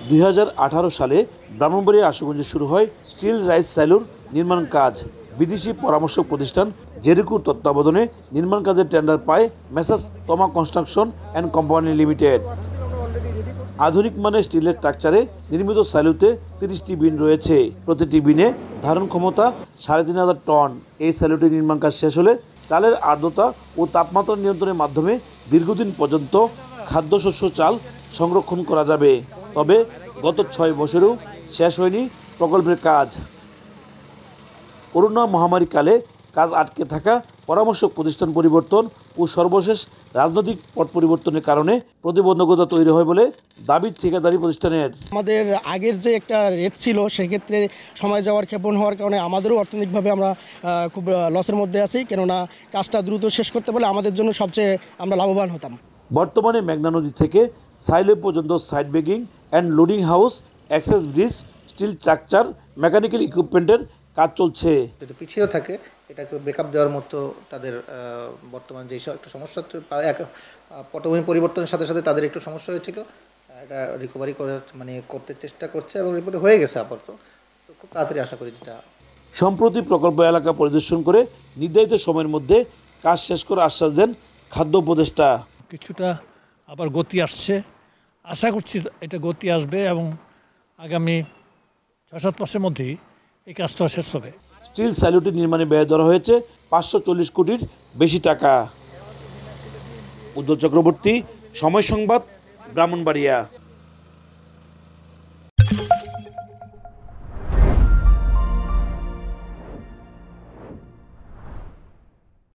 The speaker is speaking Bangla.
2018 সালে ব্রাহ্মণবাড়িয়া আশুগঞ্জে শুরু হয় স্টিল রাইস সাইলোর নির্মাণ কাজ। বিদেশি পরামর্শক প্রতিষ্ঠান জেরিকোর তত্ত্বাবধানে নির্মাণ কাজের টেন্ডার পায় মেসার্স তমা কনস্ট্রাকশন অ্যান্ড কোম্পানি লিমিটেড। আধুনিক মানের স্টিলের স্ট্রাকচারে নির্মিত সাইলোতে 30টি বিন রয়েছে। প্রতিটি বিনে ধারণ ক্ষমতা 3500 টন। এই সাইলোটির নির্মাণ কাজ শেষ হলে চালের আর্দ্রতা ও তাপমাত্রা নিয়ন্ত্রণের মাধ্যমে দীর্ঘদিন পর্যন্ত খাদ্যশস্য চাল সংরক্ষণ করা যাবে। তবে গত 6 বছরেও শেষ হয়নি প্রকল্পের কাজ। করোনা মহামারীকালে কাজ আটকে থাকা, পরামর্শক প্রতিষ্ঠান পরিবর্তন ও সর্বশেষ রাজনৈতিক পট পরিবর্তনের কারণে প্রতিবন্ধকতা তৈরি হয় বলে দাবি ঠিকাদারি প্রতিষ্ঠানের। আমাদের আগের যে একটা রেট ছিল সেক্ষেত্রে সময় যাওয়ার ক্ষেপণ হওয়ার কারণে আমাদেরও অর্থনৈতিকভাবে আমরা খুব লসের মধ্যে আছি, কেননা কাজটা দ্রুত শেষ করতে পারলে আমাদের জন্য সবচেয়ে আমরা লাভবান হতাম। বর্তমানে মেঘনা নদী থেকে সাইলো পর্যন্ত side bagging and loading house, access bridge, steel structure, mechanical ইকুইপমেন্টের কাজ চলছে। যদি পিছিয়েও থাকে এটাকে ব্যাকআপ দেওয়ার মতো তাদের বর্তমান যে একটু সমস্যা পটভূমি পরিবর্তনের সাথে সাথে তাদের একটু সমস্যা হয়েছিল, এটা রিকভারি করতে চেষ্টা করছে এবং রিপোর্টে হয়ে গেছে আপাতত। তো খুব তাড়াতাড়ি আশা করি যেটা। সম্প্রতি প্রকল্প এলাকা পরিদর্শন করে নির্ধারিত সময়ের মধ্যে কাজ শেষ করে আশ্বাস দেন খাদ্য উপদেষ্টা। কিছুটা আবার গতি আসছে, আশা করছি এটা গতি আসবে এবং আগামী 6-7 মাসের মধ্যেই এই কাজটা শেষ হবে। স্টিল সাইলোটি নির্মাণে ব্যয় ধরা হয়েছে 540 কোটির বেশি টাকা। উজ্জ্বল চক্রবর্তী, সময় সংবাদ, ব্রাহ্মণবাড়িয়া।